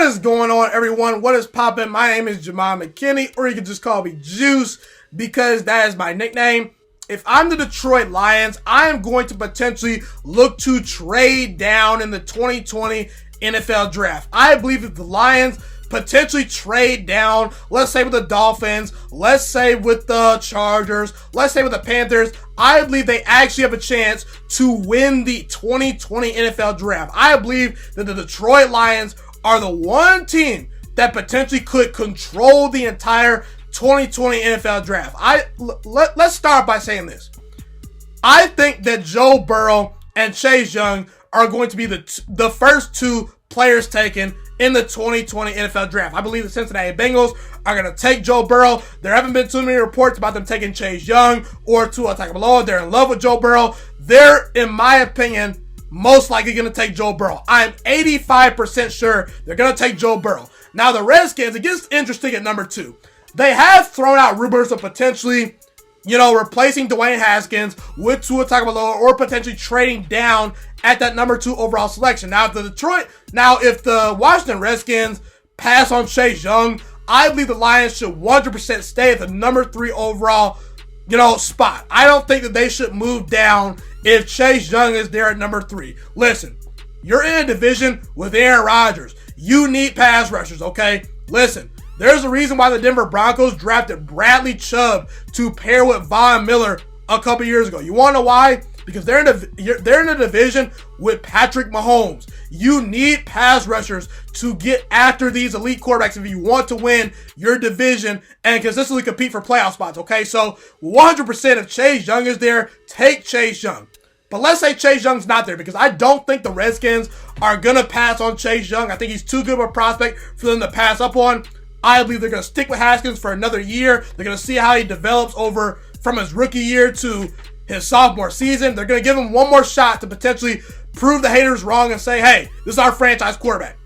What is going on, everyone? What is poppin'? My name is Ghiman Mckinney, or you can just call me Juice because that is my nickname. If I'm the Detroit Lions, I am going to potentially look to trade down in the 2020 NFL Draft. I believe that the Lions potentially trade down, let's say with the Dolphins, let's say with the Chargers, let's say with the Panthers. I believe they actually have a chance to win the 2020 NFL Draft. I believe that the Detroit Lions are the one team that potentially could control the entire 2020 NFL Draft. Let's start by saying this. I think that Joe Burrow and Chase Young are going to be the first two players taken in the 2020 NFL Draft. I believe the Cincinnati Bengals are going to take Joe Burrow. There haven't been too many reports about them taking Chase Young or Tua Tagovailoa. They're in love with Joe Burrow. They're, in my opinion, most likely going to take Joe Burrow. I'm 85% sure they're going to take Joe Burrow. Now, the Redskins, it gets interesting at number 2. They have thrown out rumors of potentially, replacing Dwayne Haskins with Tua Tagovailoa or potentially trading down at that number 2 overall selection. Now, if the Washington Redskins pass on Chase Young, I believe the Lions should 100% stay at the number 3 overall, spot. I don't think that they should move down if Chase Young is there at number 3. Listen, you're in a division with Aaron Rodgers. You need pass rushers, okay? Listen, there's a reason why the Denver Broncos drafted Bradley Chubb to pair with Von Miller a couple years ago. You want to know why? Because they're in a division with Patrick Mahomes. You need pass rushers to get after these elite quarterbacks if you want to win your division and consistently compete for playoff spots, okay? So 100% if Chase Young is there, take Chase Young. But let's say Chase Young's not there because I don't think the Redskins are going to pass on Chase Young. I think he's too good of a prospect for them to pass up on. I believe they're going to stick with Haskins for another year. They're going to see how he develops over from his rookie year to his sophomore season. They're going to give him one more shot to potentially prove the haters wrong and say, hey, this is our franchise quarterback.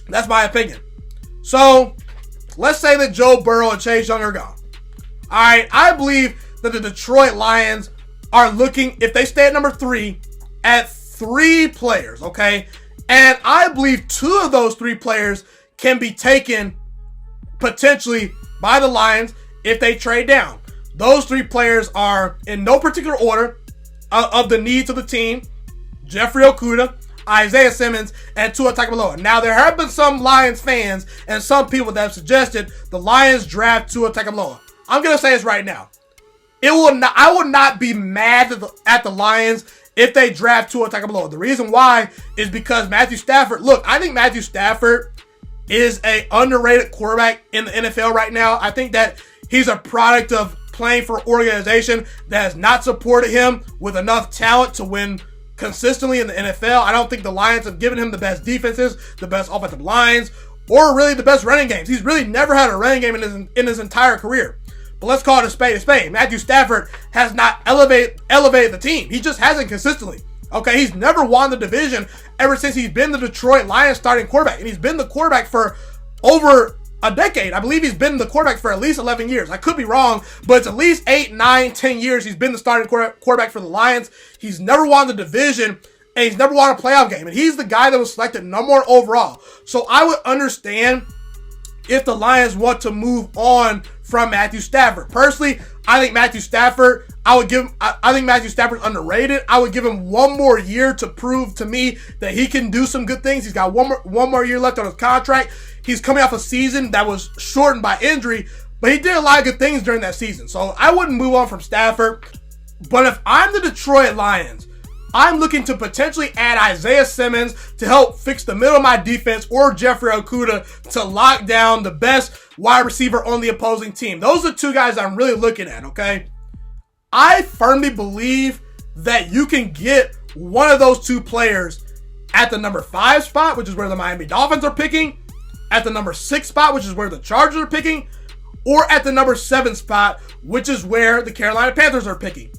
That's my opinion. So, let's say that Joe Burrow and Chase Young are gone. All right, I believe that the Detroit Lions are looking, if they stay at number 3, at 3 players, okay? And I believe 2 of those 3 players can be taken potentially by the Lions if they trade down. Those 3 players are, in no particular order of the needs of the team, Jeffrey Okudah, Isaiah Simmons, and Tua Tagovailoa. Now, there have been some Lions fans and some people that have suggested the Lions draft Tua Tagovailoa. I'm going to say this right now. I would not be mad at the Lions if they draft Tua Tagovailoa. The reason why is because Matthew Stafford, I think Matthew Stafford is an underrated quarterback in the NFL right now. I think that he's a product of playing for an organization that has not supported him with enough talent to win consistently in the NFL. I don't think the Lions have given him the best defenses, the best offensive lines, or really the best running games. He's really never had a running game in his entire career. But let's call it a spade a spade. Matthew Stafford has not elevated the team. He just hasn't consistently. Okay, he's never won the division ever since he's been the Detroit Lions starting quarterback. And he's been the quarterback for over a decade. I believe he's been the quarterback for at least 11 years. I could be wrong, but it's at least 8, 9, 10 years he's been the starting quarterback for the Lions. He's never won the division, and he's never won a playoff game. And he's the guy that was selected number 1 overall. So I would understand if the Lions want to move on from Matthew Stafford. Personally, I think Matthew Stafford's underrated. I would give him one more year to prove to me that he can do some good things. He's got one more year left on his contract. He's coming off a season that was shortened by injury, but he did a lot of good things during that season. So I wouldn't move on from Stafford. But if I'm the Detroit Lions, I'm looking to potentially add Isaiah Simmons to help fix the middle of my defense, or Jeffrey Okudah to lock down the best wide receiver on the opposing team. Those are 2 guys I'm really looking at, okay? I firmly believe that you can get one of those 2 players at the number 5 spot, which is where the Miami Dolphins are picking, at the number 6 spot, which is where the Chargers are picking, or at the number 7 spot, which is where the Carolina Panthers are picking.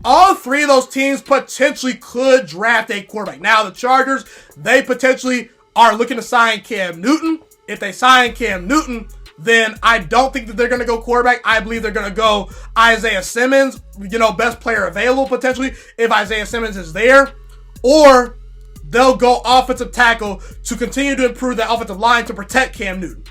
All 3 of those teams potentially could draft a quarterback. Now, the Chargers, they potentially are looking to sign Cam Newton. If they sign Cam Newton, then I don't think that they're going to go quarterback. I believe they're going to go Isaiah Simmons, best player available potentially if Isaiah Simmons is there. Or they'll go offensive tackle to continue to improve the offensive line to protect Cam Newton.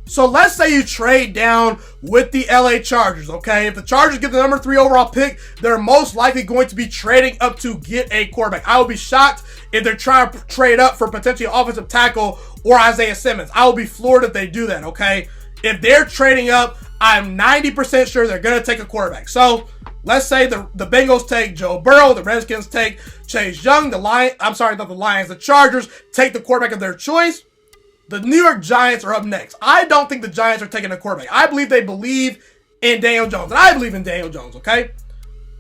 So let's say you trade down with the LA Chargers, okay? If the Chargers get the number 3 overall pick, they're most likely going to be trading up to get a quarterback. I will be shocked if they're trying to trade up for potentially offensive tackle or Isaiah Simmons. I will be floored if they do that, okay? If they're trading up, I'm 90% sure they're going to take a quarterback. So let's say the Bengals take Joe Burrow, the Redskins take Chase Young, the Chargers take the quarterback of their choice. The New York Giants are up next. I don't think the Giants are taking a quarterback. I believe they believe in Daniel Jones, and I believe in Daniel Jones, okay?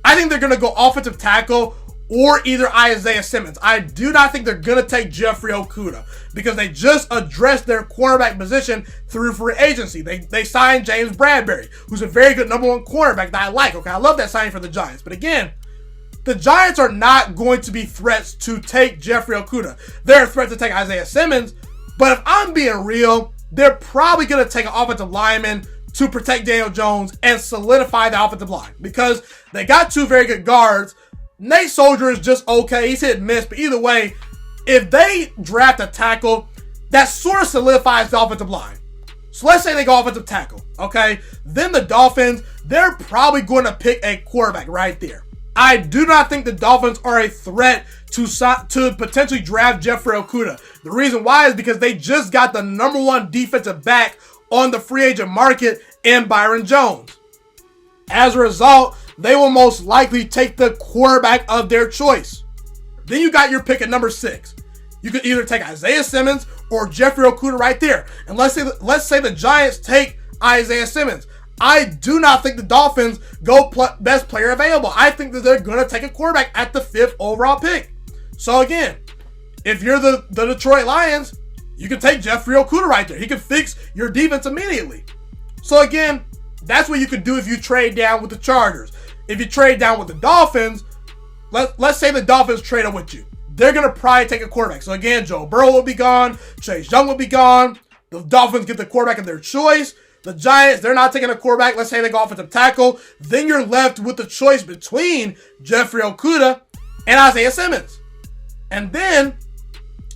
I think they're going to go offensive tackle or either Isaiah Simmons. I do not think they're going to take Jeffrey Okudah because they just addressed their cornerback position through free agency. They signed James Bradbury, who's a very good number 1 cornerback that I like, okay? I love that signing for the Giants. But again, the Giants are not going to be threats to take Jeffrey Okudah. They're a threat to take Isaiah Simmons. But if I'm being real, they're probably going to take an offensive lineman to protect Daniel Jones and solidify the offensive line because they got 2 very good guards. Nate Soldier is just okay. He's hit and miss. But either way, if they draft a tackle, that sort of solidifies the offensive line. So let's say they go offensive tackle, okay? Then the Dolphins, they're probably going to pick a quarterback right there. I do not think the Dolphins are a threat to potentially draft Jeffrey Okudah. The reason why is because they just got the number 1 defensive back on the free agent market in Byron Jones. As a result, they will most likely take the quarterback of their choice. Then you got your pick at number 6. You could either take Isaiah Simmons or Jeffrey Okudah right there. And let's say the Giants take Isaiah Simmons. I do not think the Dolphins go best player available. I think that they're going to take a quarterback at the 5th overall pick. So again, if you're the Detroit Lions, you can take Jeffrey Okudah right there. He can fix your defense immediately. So again, that's what you could do if you trade down with the Chargers. If you trade down with the Dolphins, let's say the Dolphins trade up with you. They're going to probably take a quarterback. So again, Joe Burrow will be gone. Chase Young will be gone. The Dolphins get the quarterback of their choice. The Giants, they're not taking a quarterback. Let's say they go offensive tackle. Then you're left with the choice between Jeffrey Okudah and Isaiah Simmons. And then,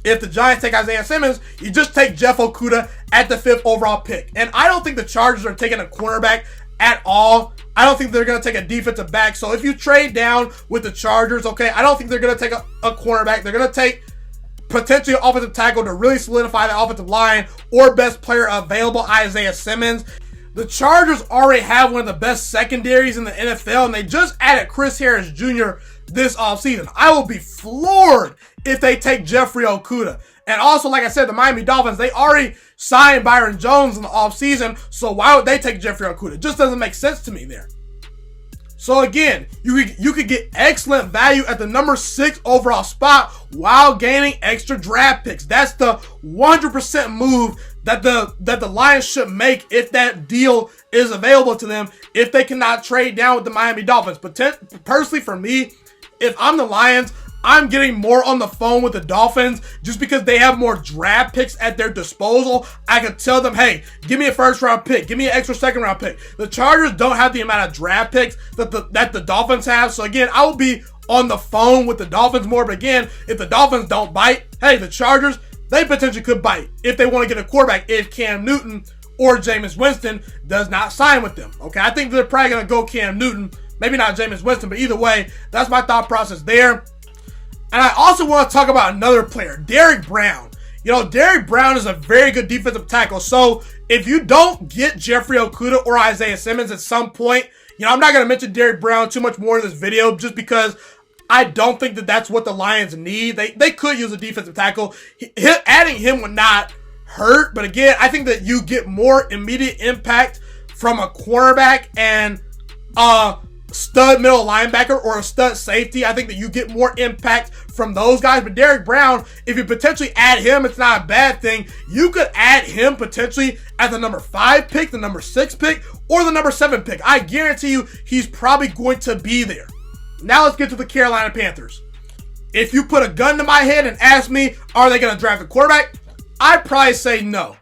if the Giants take Isaiah Simmons, you just take Jeff Okudah at the 5th overall pick. And I don't think the Chargers are taking a cornerback at all. I don't think they're going to take a defensive back. So if you trade down with the Chargers, okay, I don't think they're going to take a cornerback. They're going to take potentially an offensive tackle to really solidify the offensive line or best player available, Isaiah Simmons. The Chargers already have one of the best secondaries in the NFL, and they just added Chris Harris Jr. this offseason. I will be floored if they take Jeffrey Okudah. And also, like I said, the Miami Dolphins, they already signed Byron Jones in the offseason, so why would they take Jeffrey Okudah? It just doesn't make sense to me there. So again, you could get excellent value at the number 6 overall spot while gaining extra draft picks. That's the 100% move that the Lions should make if that deal is available to them, if they cannot trade down with the Miami Dolphins. But personally for me, if I'm the Lions, I'm getting more on the phone with the Dolphins just because they have more draft picks at their disposal. I could tell them, hey, give me a 1st round pick. Give me an extra 2nd round pick. The Chargers don't have the amount of draft picks that the Dolphins have. So again, I will be on the phone with the Dolphins more. But again, if the Dolphins don't bite, hey, the Chargers, they potentially could bite if they want to get a quarterback if Cam Newton or Jameis Winston does not sign with them. Okay, I think they're probably going to go Cam Newton. Maybe not Jameis Winston, but either way, that's my thought process there. And I also want to talk about another player, Derrick Brown. You know, Derrick Brown is a very good defensive tackle. So if you don't get Jeffrey Okudah or Isaiah Simmons at some point, you know, I'm not going to mention Derrick Brown too much more in this video just because I don't think that that's what the Lions need. They could use a defensive tackle. Adding him would not hurt. But again, I think that you get more immediate impact from a cornerback and stud middle linebacker or a stud safety. I think that you get more impact from those guys. But Derrick Brown, if you potentially add him, it's not a bad thing. You could add him potentially at the number 5 pick, the number 6 pick, or the number 7 pick. I guarantee you he's probably going to be there. Now let's get to the Carolina Panthers. If you put a gun to my head and ask me, are they going to draft a quarterback? I'd probably say no.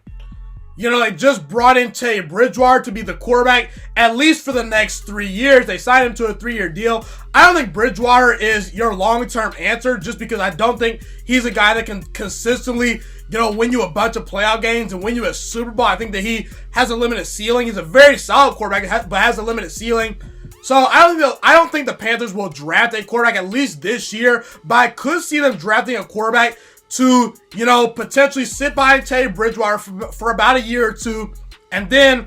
They just brought in Teddy Bridgewater to be the quarterback, at least for the next 3 years. They signed him to a 3-year deal. I don't think Bridgewater is your long-term answer, just because I don't think he's a guy that can consistently, win you a bunch of playoff games and win you a Super Bowl. I think that he has a limited ceiling. He's a very solid quarterback, but has a limited ceiling. So I don't think the Panthers will draft a quarterback at least this year, but I could see them drafting a quarterback to, potentially sit behind Teddy Bridgewater for about a year or two, and then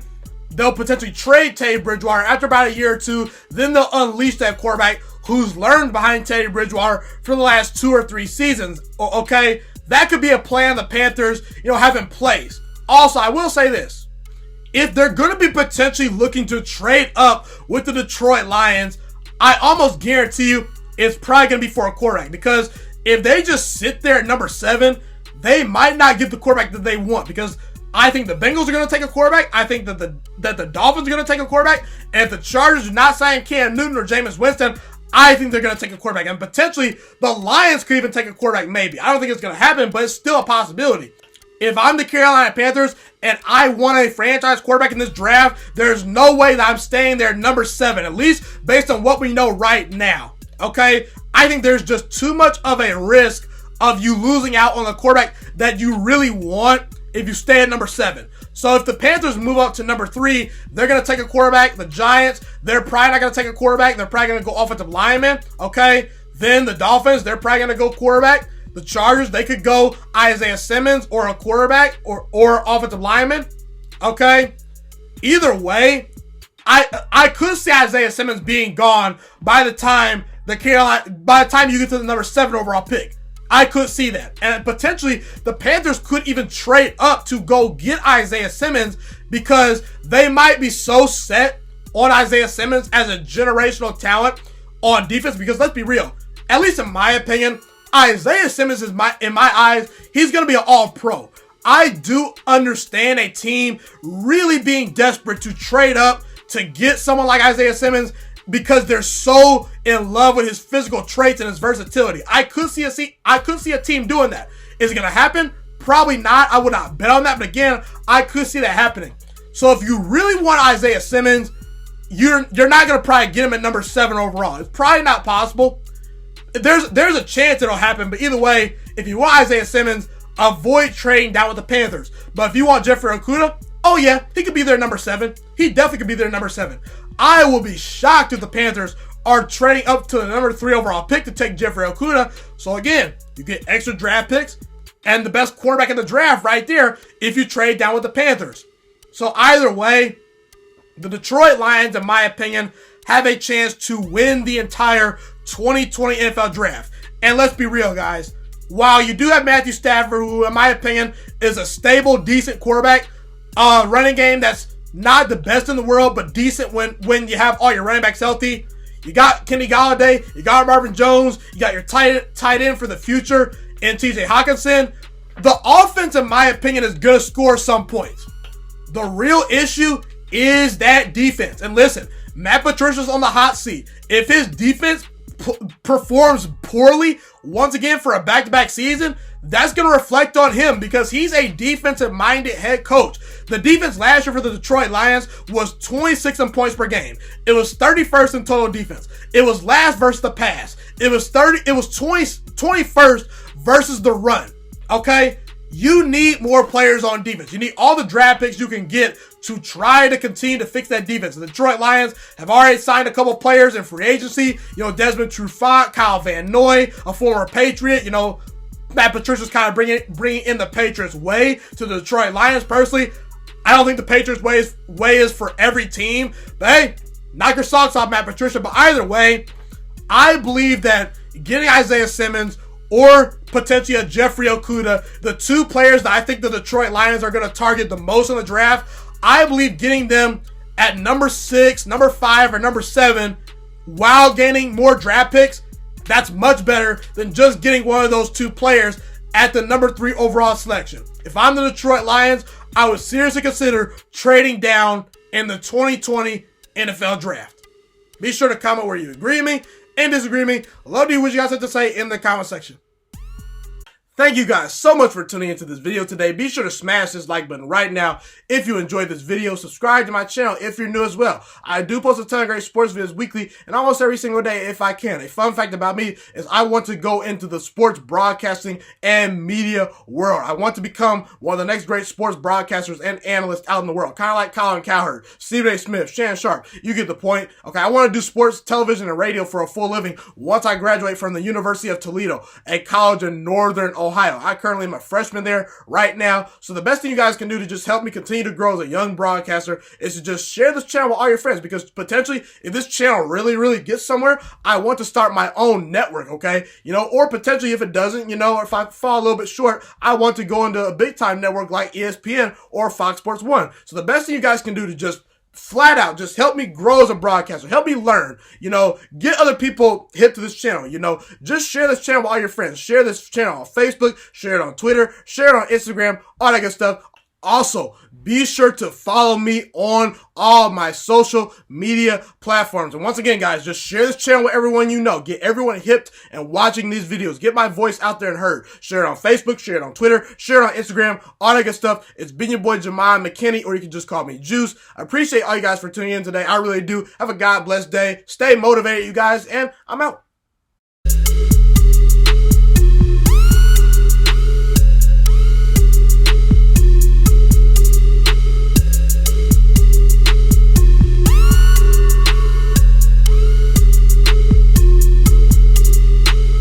they'll potentially trade Teddy Bridgewater after about a year or two. Then they'll unleash that quarterback who's learned behind Teddy Bridgewater for the last 2 or 3 seasons. Okay, that could be a plan the Panthers, have in place. Also, I will say this. If they're going to be potentially looking to trade up with the Detroit Lions, I almost guarantee you it's probably going to be for a quarterback, because if they just sit there at number 7, they might not get the quarterback that they want, because I think the Bengals are going to take a quarterback. I think that the Dolphins are going to take a quarterback. And if the Chargers do not sign Cam Newton or Jameis Winston, I think they're going to take a quarterback. And potentially the Lions could even take a quarterback maybe. I don't think it's going to happen, but it's still a possibility. If I'm the Carolina Panthers and I want a franchise quarterback in this draft, there's no way that I'm staying there at number 7, at least based on what we know right now. Okay? I think there's just too much of a risk of you losing out on a quarterback that you really want if you stay at number 7. So if the Panthers move up to number 3, they're going to take a quarterback. The Giants, they're probably not going to take a quarterback. They're probably going to go offensive lineman. Okay? Then the Dolphins, they're probably going to go quarterback. The Chargers, they could go Isaiah Simmons or a quarterback or offensive lineman. Okay? Either way, I could see Isaiah Simmons being gone by the time you get to the number 7 overall pick. I could see that. And potentially the Panthers could even trade up to go get Isaiah Simmons, because they might be so set on Isaiah Simmons as a generational talent on defense. Because let's be real, at least in my opinion, Isaiah Simmons is in my eyes, he's going to be an all-pro. I do understand a team really being desperate to trade up to get someone like Isaiah Simmons, because they're so in love with his physical traits and his versatility. I could see a team doing that. Is it going to happen? Probably not. I would not bet on that. But again, I could see that happening. So if you really want Isaiah Simmons, you're not going to probably get him at number 7 overall. It's probably not possible. There's a chance it'll happen. But either way, if you want Isaiah Simmons, avoid trading down with the Panthers. But if you want Jeffrey Okudah, oh yeah, he could be there at number 7. He definitely could be there at number 7. I will be shocked if the Panthers are trading up to the number 3 overall pick to take Jeffrey Okudah. So again, you get extra draft picks and the best quarterback in the draft right there if you trade down with the Panthers. So either way, the Detroit Lions, in my opinion, have a chance to win the entire 2020 NFL draft. And let's be real, guys. While you do have Matthew Stafford, who in my opinion is a stable, decent quarterback, running game that's not the best in the world, but decent when you have all your running backs healthy. You got Kenny Galladay, you got Marvin Jones, you got your tight end for the future in TJ Hawkinson. The offense, in my opinion, is going to score some points. The real issue is that defense. And listen, Matt Patricia's on the hot seat. If his defense performs poorly once again for a back-to-back season, that's going to reflect on him, because he's a defensive-minded head coach. The defense last year for the Detroit Lions was 26 in points per game. It was 31st in total defense. It was last versus the pass. It was 21st versus the run. Okay? You need more players on defense. You need all the draft picks you can get to try to continue to fix that defense. The Detroit Lions have already signed a couple players in free agency. Desmond Trufant, Kyle Van Noy, a former Patriot. Matt Patricia's kind of bringing in the Patriots way to the Detroit Lions. Personally, I don't think the Patriots way is for every team. But hey, knock your socks off, Matt Patricia. But either way, I believe that getting Isaiah Simmons or potentially a Jeffrey Okudah, the 2 players that I think the Detroit Lions are going to target the most in the draft, I believe getting them at number 6, number 5, or number 7 while gaining more draft picks, that's much better than just getting one of those 2 players at the number 3 overall selection. If I'm the Detroit Lions, I would seriously consider trading down in the 2020 NFL Draft. Be sure to comment where you agree with me and disagree with me. Love to hear what you guys have to say in the comment section. Thank you guys so much for tuning into this video today. Be sure to smash this like button right now if you enjoyed this video. Subscribe to my channel if you're new as well. I do post a ton of great sports videos weekly and almost every single day if I can. A fun fact about me is I want to go into the sports broadcasting and media world. I want to become one of the next great sports broadcasters and analysts out in the world. Kind of like Colin Cowherd, Stephen A. Smith, Shannon Sharp. You get the point. Okay, I want to do sports, television, and radio for a full living once I graduate from the University of Toledo, a college in Northern Ohio. I currently am a freshman there right now. So the best thing you guys can do to just help me continue to grow as a young broadcaster is to just share this channel with all your friends, because potentially if this channel really gets somewhere, I want to start my own network, okay? Or potentially if it doesn't, or if I fall a little bit short, I want to go into a big time network like ESPN or Fox Sports 1. So the best thing you guys can do to just flat out just help me grow as a broadcaster, help me learn, get other people hip to this channel, just share this channel with all your friends, share this channel on Facebook, share it on Twitter, share it on Instagram, all that good stuff. Also, be sure to follow me on all my social media platforms. And once again, guys, just share this channel with everyone you know. Get everyone hipped and watching these videos. Get my voice out there and heard. Share it on Facebook, share it on Twitter, share it on Instagram, all that good stuff. It's been your boy, Ghiman Mckinney, or you can just call me Juice. I appreciate all you guys for tuning in today. I really do. Have a God blessed day. Stay motivated, you guys, and I'm out.